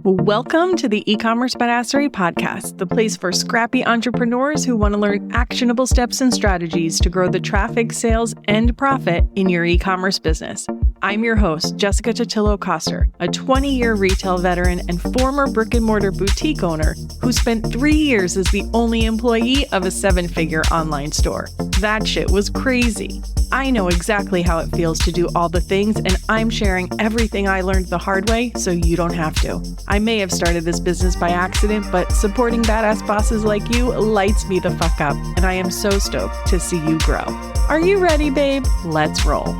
Welcome to the E-commerce Badassery Podcast, the place for scrappy entrepreneurs who want to learn actionable steps and strategies to grow the traffic, sales, and profit in your e-commerce business. I'm your host, Jessica Totillo-Coster, a 20-year retail veteran and former brick-and-mortar boutique owner who spent 3 years as the only employee of a 7-figure online store. That shit was crazy. I know exactly how it feels to do all the things, and I'm sharing everything I learned the hard way so you don't have to. I may have started this business by accident, but supporting badass bosses like you lights me the fuck up, and I am so stoked to see you grow. Are you ready, babe? Let's roll.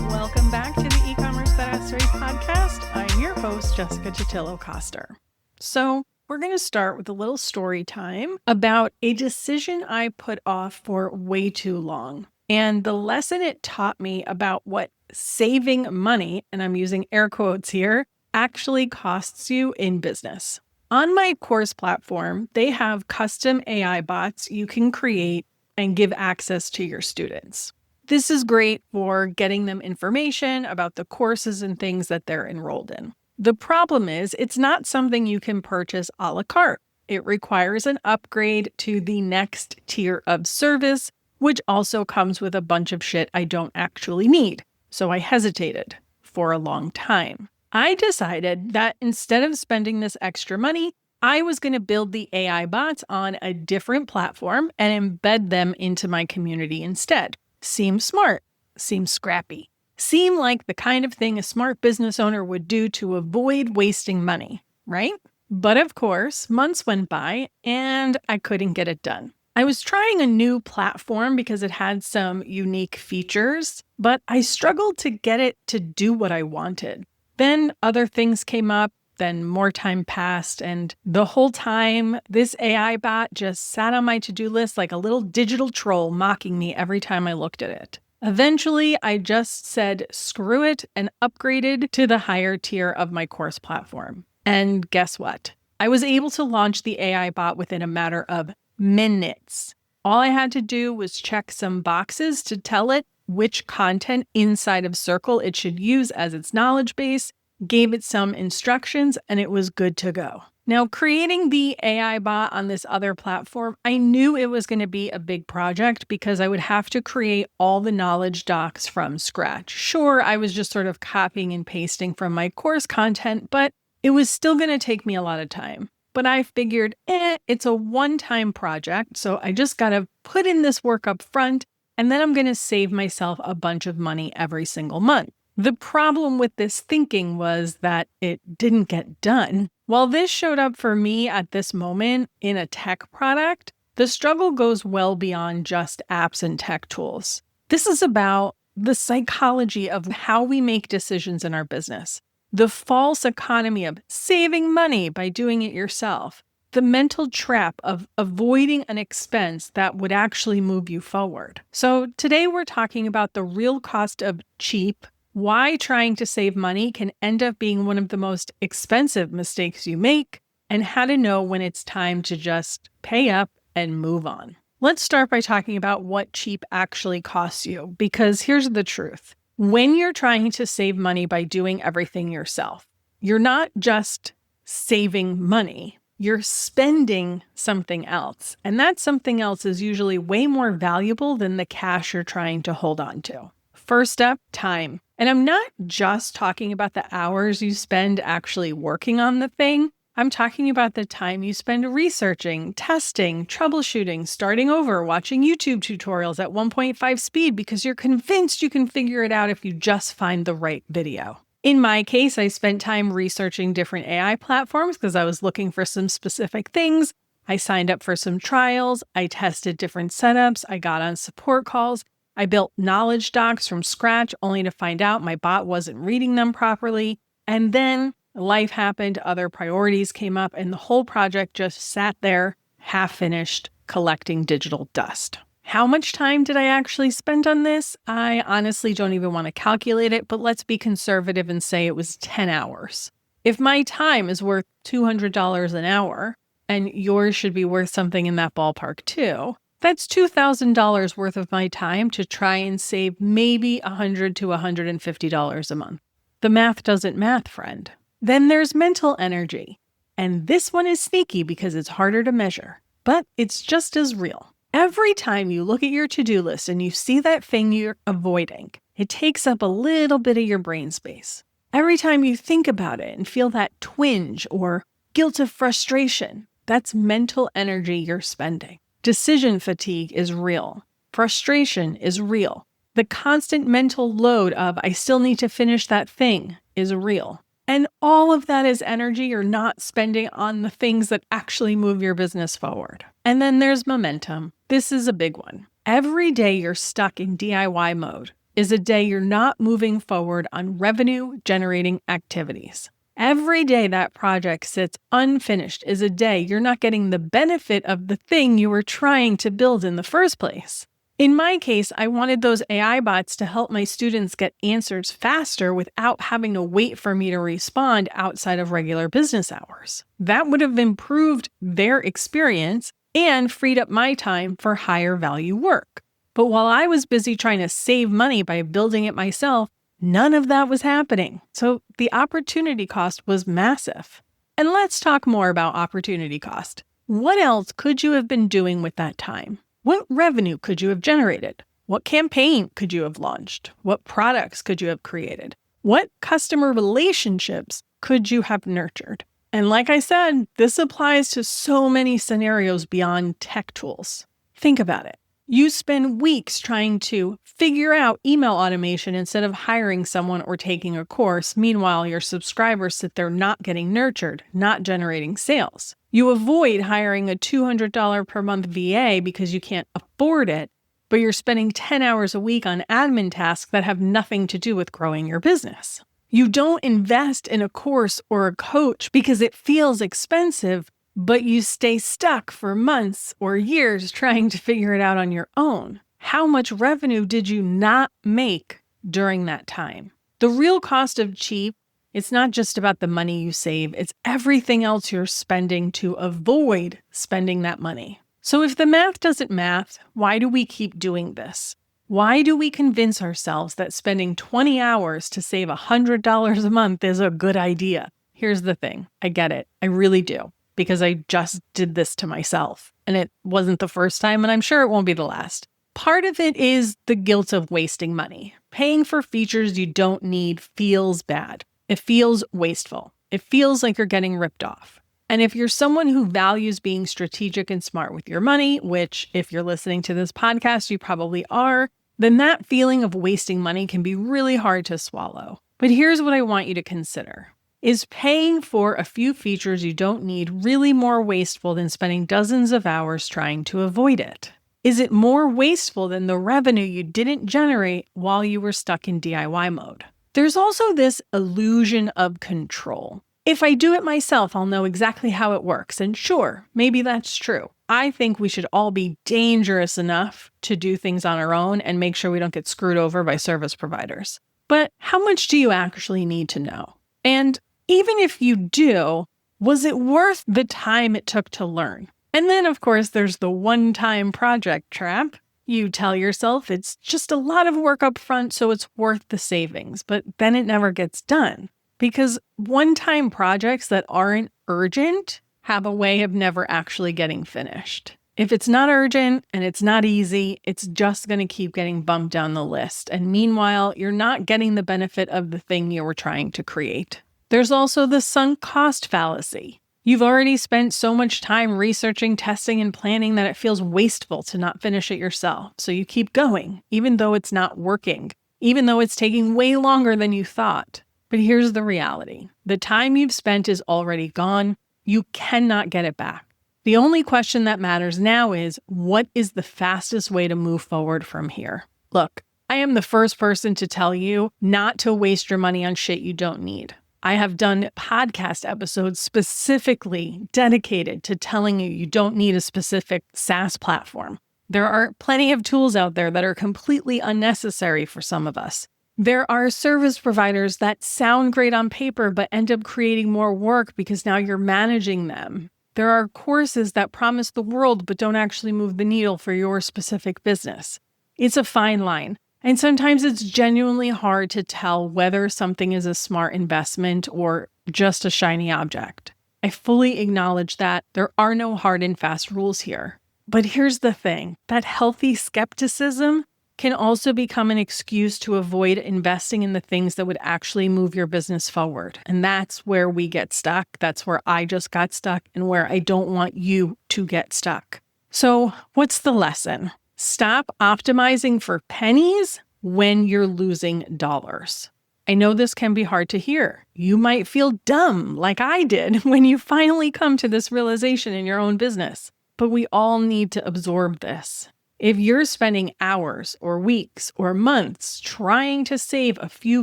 Welcome back to the E-commerce Badassery Podcast. I'm your host, Jessica Totillo-Coster. So, we're going to start with a little story time about a decision I put off for way too long. And the lesson it taught me about what saving money, and I'm using air quotes here, actually costs you in business. On my course platform, they have custom AI bots you can create and give access to your students. This is great for getting them information about the courses and things that they're enrolled in. The problem is it's not something you can purchase a la carte. It requires an upgrade to the next tier of service, which also comes with a bunch of shit I don't actually need. So I hesitated for a long time. I decided that instead of spending this extra money, I was going to build the AI bots on a different platform and embed them into my community instead. Seems smart, seems scrappy. Seem like the kind of thing a smart business owner would do to avoid wasting money, right? But of course, months went by and I couldn't get it done. I was trying a new platform because it had some unique features, but I struggled to get it to do what I wanted. Then other things came up, then more time passed, and the whole time, this AI bot just sat on my to-do list like a little digital troll mocking me every time I looked at it. Eventually, I just said, screw it, and upgraded to the higher tier of my course platform. And guess what? I was able to launch the AI bot within a matter of minutes. All I had to do was check some boxes to tell it which content inside of Circle it should use as its knowledge base, gave it some instructions, and it was good to go. Now, creating the AI bot on this other platform, I knew it was going to be a big project because I would have to create all the knowledge docs from scratch. Sure, I was just sort of copying and pasting from my course content, but it was still going to take me a lot of time. But I figured, it's a one-time project, so I just got to put in this work up front, and then I'm going to save myself a bunch of money every single month. The problem with this thinking was that it didn't get done. While this showed up for me at this moment in a tech product, the struggle goes well beyond just apps and tech tools. This is about the psychology of how we make decisions in our business, the false economy of saving money by doing it yourself, the mental trap of avoiding an expense that would actually move you forward. So today we're talking about the real cost of cheap, why trying to save money can end up being one of the most expensive mistakes you make, and how to know when it's time to just pay up and move on. Let's start by talking about what cheap actually costs you, because here's the truth. When you're trying to save money by doing everything yourself, you're not just saving money, you're spending something else. And that something else is usually way more valuable than the cash you're trying to hold on to. First up, time. And I'm not just talking about the hours you spend actually working on the thing. I'm talking about the time you spend researching, testing, troubleshooting, starting over, watching YouTube tutorials at 1.5 speed because you're convinced you can figure it out if you just find the right video. In my case, I spent time researching different AI platforms because I was looking for some specific things. I signed up for some trials. I tested different setups. I got on support calls. I built knowledge docs from scratch only to find out my bot wasn't reading them properly. And then life happened, other priorities came up, and the whole project just sat there, half finished, collecting digital dust. How much time did I actually spend on this? I honestly don't even want to calculate it, but let's be conservative and say it was 10 hours. If my time is worth $200 an hour, and yours should be worth something in that ballpark too, that's $2,000 worth of my time to try and save maybe $100 to $150 a month. the math doesn't math, friend. Then there's mental energy. And this one is sneaky because it's harder to measure, but it's just as real. Every time you look at your to-do list and you see that thing you're avoiding, it takes up a little bit of your brain space. Every time you think about it and feel that twinge or guilt of frustration, that's mental energy you're spending. Decision fatigue is real. Frustration is real. The constant mental load of, I still need to finish that thing, is real. And all of that is energy you're not spending on the things that actually move your business forward. And then there's momentum. This is a big one. Every day you're stuck in DIY mode is a day you're not moving forward on revenue-generating activities. Every day that project sits unfinished is a day you're not getting the benefit of the thing you were trying to build in the first place. In my case, I wanted those AI bots to help my students get answers faster without having to wait for me to respond outside of regular business hours. That would have improved their experience and freed up my time for higher value work. But while I was busy trying to save money by building it myself, none of that was happening. So the opportunity cost was massive. And let's talk more about opportunity cost. What else could you have been doing with that time? What revenue could you have generated? What campaign could you have launched? What products could you have created? What customer relationships could you have nurtured? And like I said, this applies to so many scenarios beyond tech tools. Think about it. You spend weeks trying to figure out email automation instead of hiring someone or taking a course. Meanwhile, your subscribers sit there not getting nurtured, not generating sales. You avoid hiring a $200 per month VA because you can't afford it, but you're spending 10 hours a week on admin tasks that have nothing to do with growing your business. You don't invest in a course or a coach because it feels expensive, but you stay stuck for months or years trying to figure it out on your own. How much revenue did you not make during that time? The real cost of cheap, it's not just about the money you save, it's everything else you're spending to avoid spending that money. So if the math doesn't math, why do we keep doing this? Why do we convince ourselves that spending 20 hours to save $100 a month is a good idea? Here's the thing. I get it. I really do. Because I just did this to myself. And it wasn't the first time, and I'm sure it won't be the last. Part of it is the guilt of wasting money. Paying for features you don't need feels bad. It feels wasteful. It feels like you're getting ripped off. And if you're someone who values being strategic and smart with your money, which if you're listening to this podcast, you probably are, then that feeling of wasting money can be really hard to swallow. But here's what I want you to consider. Is paying for a few features you don't need really more wasteful than spending dozens of hours trying to avoid it? Is it more wasteful than the revenue you didn't generate while you were stuck in DIY mode? There's also this illusion of control. If I do it myself, I'll know exactly how it works. And sure, maybe that's true. I think we should all be dangerous enough to do things on our own and make sure we don't get screwed over by service providers. But how much do you actually need to know? And even if you do, was it worth the time it took to learn? And then, of course, there's the one-time project trap. You tell yourself it's just a lot of work up front, so it's worth the savings, but then it never gets done. Because one-time projects that aren't urgent have a way of never actually getting finished. If it's not urgent and it's not easy, it's just going to keep getting bumped down the list. And meanwhile, you're not getting the benefit of the thing you were trying to create. There's also the sunk cost fallacy. You've already spent so much time researching, testing, and planning that it feels wasteful to not finish it yourself. So you keep going, even though it's not working, even though it's taking way longer than you thought. But here's the reality. The time you've spent is already gone. You cannot get it back. The only question that matters now is, what is the fastest way to move forward from here? Look, I am the first person to tell you not to waste your money on shit you don't need. I have done podcast episodes specifically dedicated to telling you you don't need a specific SaaS platform. There are plenty of tools out there that are completely unnecessary for some of us. There are service providers that sound great on paper but end up creating more work because now you're managing them. There are courses that promise the world but don't actually move the needle for your specific business. It's a fine line. And sometimes it's genuinely hard to tell whether something is a smart investment or just a shiny object. I fully acknowledge that there are no hard and fast rules here. But here's the thing, that healthy skepticism can also become an excuse to avoid investing in the things that would actually move your business forward. And that's where we get stuck. That's where I just got stuck and where I don't want you to get stuck. So what's the lesson? Stop optimizing for pennies when you're losing dollars. I know this can be hard to hear. You might feel dumb like I did when you finally come to this realization in your own business. But we all need to absorb this. If you're spending hours or weeks or months trying to save a few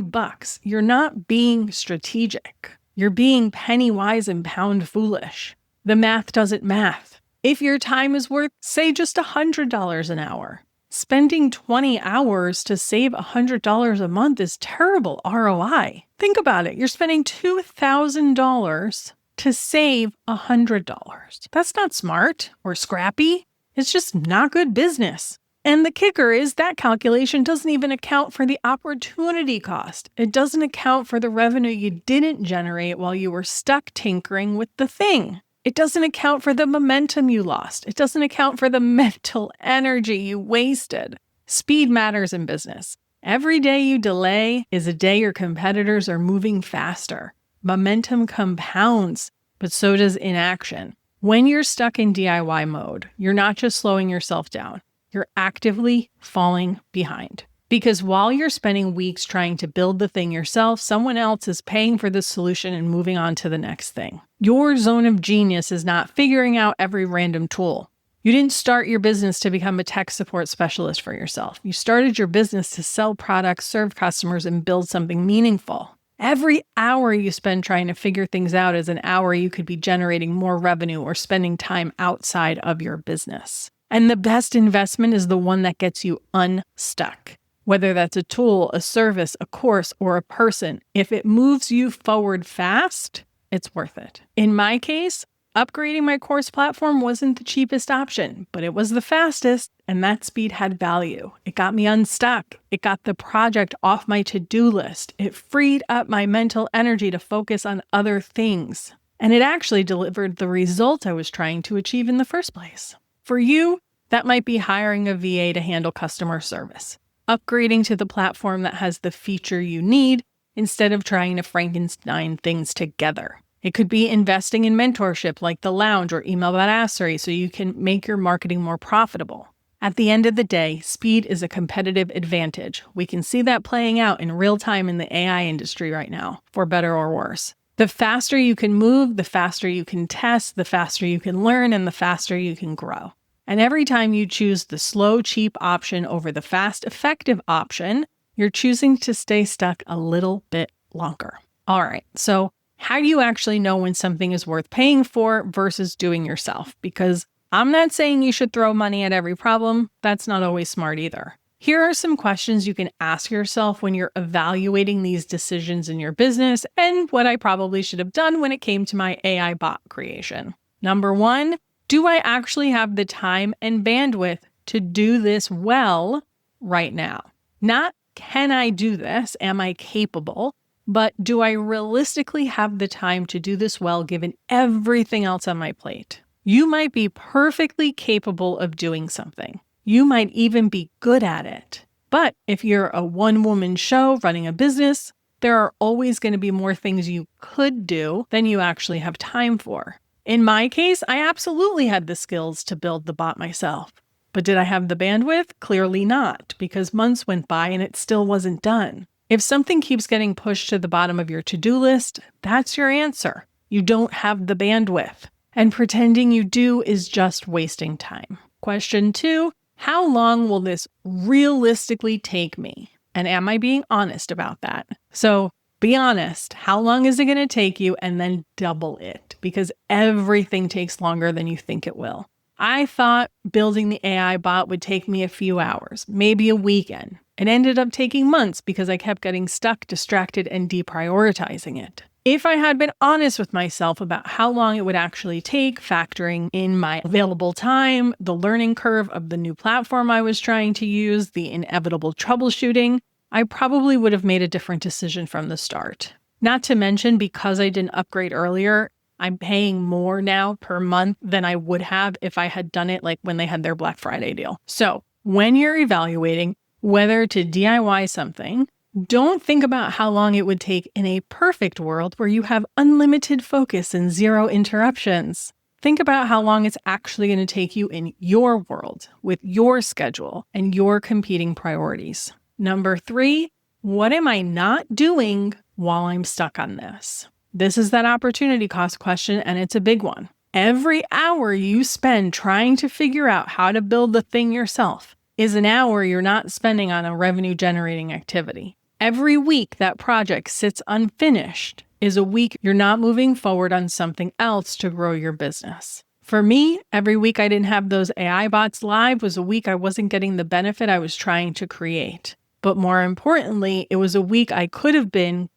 bucks, you're not being strategic. You're being penny wise and pound foolish. The math doesn't math. If your time is worth, say, just $100 an hour, spending 20 hours to save $100 a month is terrible ROI. Think about it. You're spending $2,000 to save $100. That's not smart or scrappy. It's just not good business. And the kicker is that calculation doesn't even account for the opportunity cost. It doesn't account for the revenue you didn't generate while you were stuck tinkering with the thing. It doesn't account for the momentum you lost. It doesn't account for the mental energy you wasted. Speed matters in business. Every day you delay is a day your competitors are moving faster. Momentum compounds, but so does inaction. When you're stuck in DIY mode, you're not just slowing yourself down. You're actively falling behind. Because while you're spending weeks trying to build the thing yourself, someone else is paying for the solution and moving on to the next thing. Your zone of genius is not figuring out every random tool. You didn't start your business to become a tech support specialist for yourself. You started your business to sell products, serve customers, and build something meaningful. Every hour you spend trying to figure things out is an hour you could be generating more revenue or spending time outside of your business. And the best investment is the one that gets you unstuck. Whether that's a tool, a service, a course, or a person, if it moves you forward fast, it's worth it. In my case, upgrading my course platform wasn't the cheapest option, but it was the fastest, and that speed had value. It got me unstuck. It got the project off my to-do list. It freed up my mental energy to focus on other things. And it actually delivered the result I was trying to achieve in the first place. For you, that might be hiring a VA to handle customer service, upgrading to the platform that has the feature you need instead of trying to Frankenstein things together. It could be investing in mentorship like The Lounge or Email Badassery so you can make your marketing more profitable. At the end of the day, speed is a competitive advantage. We can see that playing out in real time in the AI industry right now, for better or worse. The faster you can move, the faster you can test, the faster you can learn, and the faster you can grow. And every time you choose the slow, cheap option over the fast, effective option, you're choosing to stay stuck a little bit longer. All right, so how do you actually know when something is worth paying for versus doing yourself? Because I'm not saying you should throw money at every problem. That's not always smart either. Here are some questions you can ask yourself when you're evaluating these decisions in your business and what I probably should have done when it came to my AI bot creation. Number one, do I actually have the time and bandwidth to do this well right now? Not can I do this? Am I capable? But do I realistically have the time to do this well given everything else on my plate? You might be perfectly capable of doing something. You might even be good at it. But if you're a one-woman show running a business, there are always going to be more things you could do than you actually have time for. In my case, I absolutely had the skills to build the bot myself. But did I have the bandwidth? Clearly not, because months went by and it still wasn't done. If something keeps getting pushed to the bottom of your to-do list, that's your answer. You don't have the bandwidth. And pretending you do is just wasting time. Question 2, how long will this realistically take me? And am I being honest about that? So be honest. How long is it going to take you? And then double it, because everything takes longer than you think it will. I thought building the AI bot would take me a few hours, maybe a weekend. It ended up taking months because I kept getting stuck, distracted, and deprioritizing it. If I had been honest with myself about how long it would actually take, factoring in my available time, the learning curve of the new platform I was trying to use, the inevitable troubleshooting, I probably would have made a different decision from the start. Not to mention, because I didn't upgrade earlier, I'm paying more now per month than I would have if I had done it like when they had their Black Friday deal. So when you're evaluating whether to DIY something, don't think about how long it would take in a perfect world where you have unlimited focus and zero interruptions. Think about how long it's actually going to take you in your world, with your schedule and your competing priorities. Number 3, what am I not doing while I'm stuck on this? This is that opportunity cost question, and it's a big one. Every hour you spend trying to figure out how to build the thing yourself is an hour you're not spending on a revenue-generating activity. Every week that project sits unfinished is a week you're not moving forward on something else to grow your business. For me, every week I didn't have those AI bots live was a week I wasn't getting the benefit I was trying to create. But more importantly, it was a week I could have been,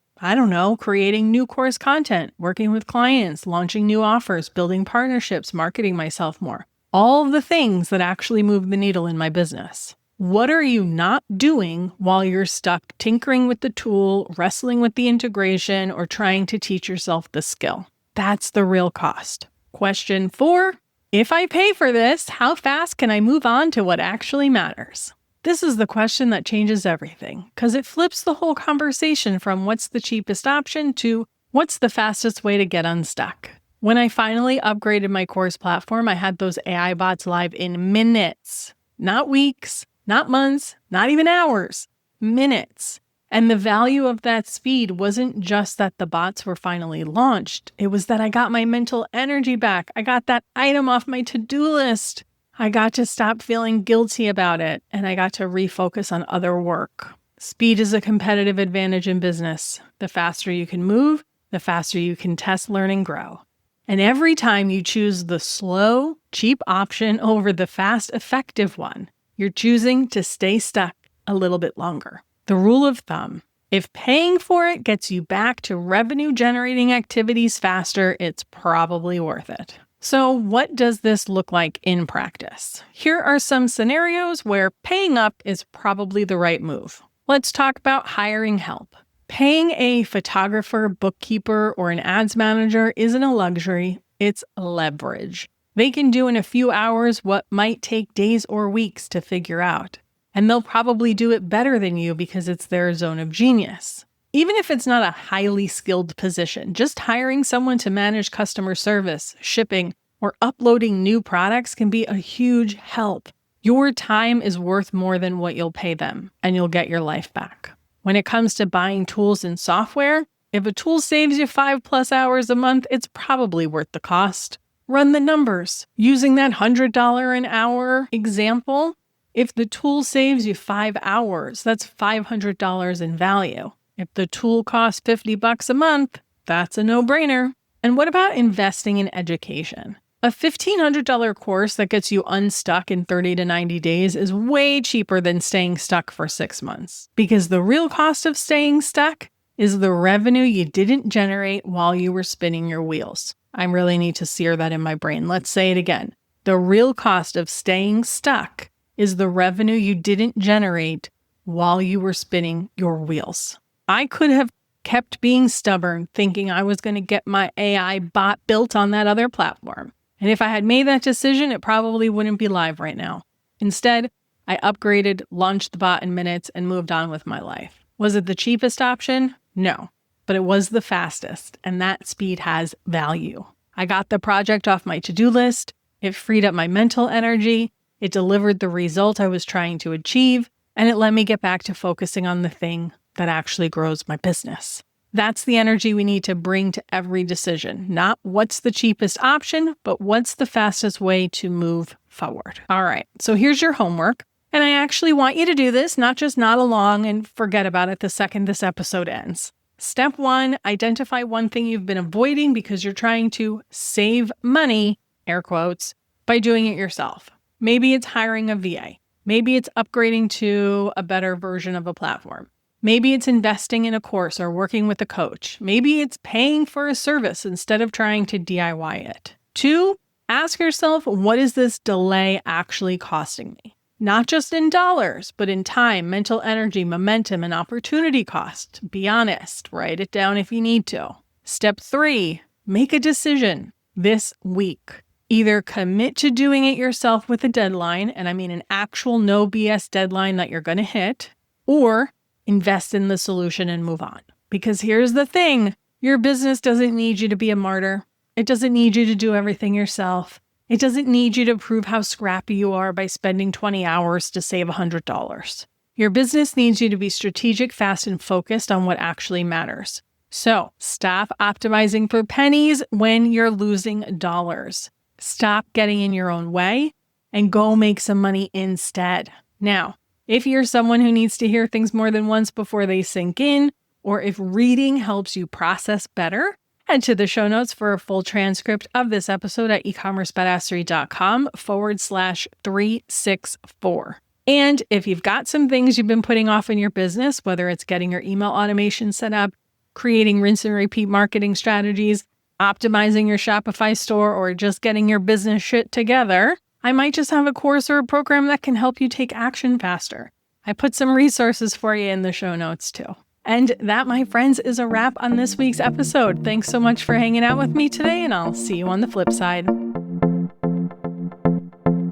creating new course content, working with clients, launching new offers, building partnerships, marketing myself more. All of the things that actually move the needle in my business. What are you not doing while you're stuck tinkering with the tool, wrestling with the integration, or trying to teach yourself the skill? That's the real cost. Question 4, if I pay for this, how fast can I move on to what actually matters? This is the question that changes everything, because it flips the whole conversation from what's the cheapest option to what's the fastest way to get unstuck. When I finally upgraded my course platform, I had those AI bots live in minutes, not weeks. Not months, not even hours, minutes. And the value of that speed wasn't just that the bots were finally launched. It was that I got my mental energy back. I got that item off my to-do list. I got to stop feeling guilty about it, and I got to refocus on other work. Speed is a competitive advantage in business. The faster you can move, the faster you can test, learn, and grow. And every time you choose the slow, cheap option over the fast, effective one, you're choosing to stay stuck a little bit longer. The rule of thumb, if paying for it gets you back to revenue-generating activities faster, it's probably worth it. So what does this look like in practice? Here are some scenarios where paying up is probably the right move. Let's talk about hiring help. Paying a photographer, bookkeeper, or an ads manager isn't a luxury, it's leverage. They can do in a few hours what might take days or weeks to figure out. And they'll probably do it better than you because it's their zone of genius. Even if it's not a highly skilled position, just hiring someone to manage customer service, shipping, or uploading new products can be a huge help. Your time is worth more than what you'll pay them, and you'll get your life back. When it comes to buying tools and software, if a tool saves you 5+ hours a month, it's probably worth the cost. Run the numbers. Using that $100 an hour example, if the tool saves you 5 hours, that's $500 in value. If the tool costs $50 a month, that's a no-brainer. And what about investing in education? A $1,500 course that gets you unstuck in 30 to 90 days is way cheaper than staying stuck for 6 months. Because the real cost of staying stuck is the revenue you didn't generate while you were spinning your wheels. I really need to sear that in my brain. Let's say it again. The real cost of staying stuck is the revenue you didn't generate while you were spinning your wheels. I could have kept being stubborn, thinking I was going to get my AI bot built on that other platform. And if I had made that decision, it probably wouldn't be live right now. Instead, I upgraded, launched the bot in minutes, and moved on with my life. Was it the cheapest option? No. But it was the fastest, and that speed has value. I got the project off my to-do list, it freed up my mental energy, it delivered the result I was trying to achieve, and it let me get back to focusing on the thing that actually grows my business. That's the energy we need to bring to every decision. Not what's the cheapest option, but what's the fastest way to move forward. All right, so here's your homework. And I actually want you to do this, not just nod along and forget about it the second this episode ends. Step 1, identify one thing you've been avoiding because you're trying to save money, air quotes, by doing it yourself. Maybe it's hiring a VA. Maybe it's upgrading to a better version of a platform. Maybe it's investing in a course or working with a coach. Maybe it's paying for a service instead of trying to DIY it. 2, ask yourself, what is this delay actually costing me? Not just in dollars, but in time, mental energy, momentum, and opportunity cost. Be honest. Write it down if you need to. Step 3, make a decision this week. Either commit to doing it yourself with a deadline, and I mean an actual no BS deadline that you're going to hit, or invest in the solution and move on. Because here's the thing, your business doesn't need you to be a martyr. It doesn't need you to do everything yourself. It doesn't need you to prove how scrappy you are by spending 20 hours to save $100. Your business needs you to be strategic, fast, and focused on what actually matters. So stop optimizing for pennies when you're losing dollars. Stop getting in your own way and go make some money instead. Now, if you're someone who needs to hear things more than once before they sink in, or if reading helps you process better, head to the show notes for a full transcript of this episode at ecommercebadassery.com/364. And if you've got some things you've been putting off in your business, whether it's getting your email automation set up, creating rinse and repeat marketing strategies, optimizing your Shopify store, or just getting your business shit together, I might just have a course or a program that can help you take action faster. I put some resources for you in the show notes too. And that, my friends, is a wrap on this week's episode. Thanks so much for hanging out with me today, and I'll see you on the flip side.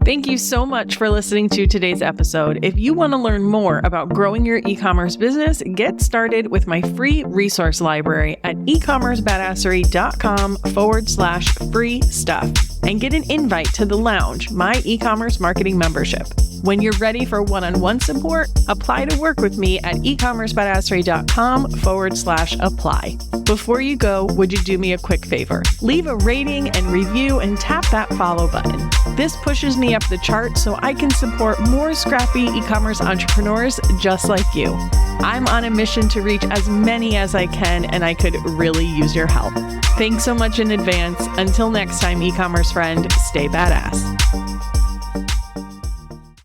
Thank you so much for listening to today's episode. If you want to learn more about growing your e-commerce business, get started with my free resource library at ecommercebadassery.com/free stuff and get an invite to the Lounge, my e-commerce marketing membership. When you're ready for one-on-one support, apply to work with me at ecommercebadassery.com/apply. Before you go, would you do me a quick favor? Leave a rating and review and tap that follow button. This pushes me up the chart so I can support more scrappy e-commerce entrepreneurs just like you. I'm on a mission to reach as many as I can, and I could really use your help. Thanks so much in advance. Until next time, e-commerce friend, stay badass.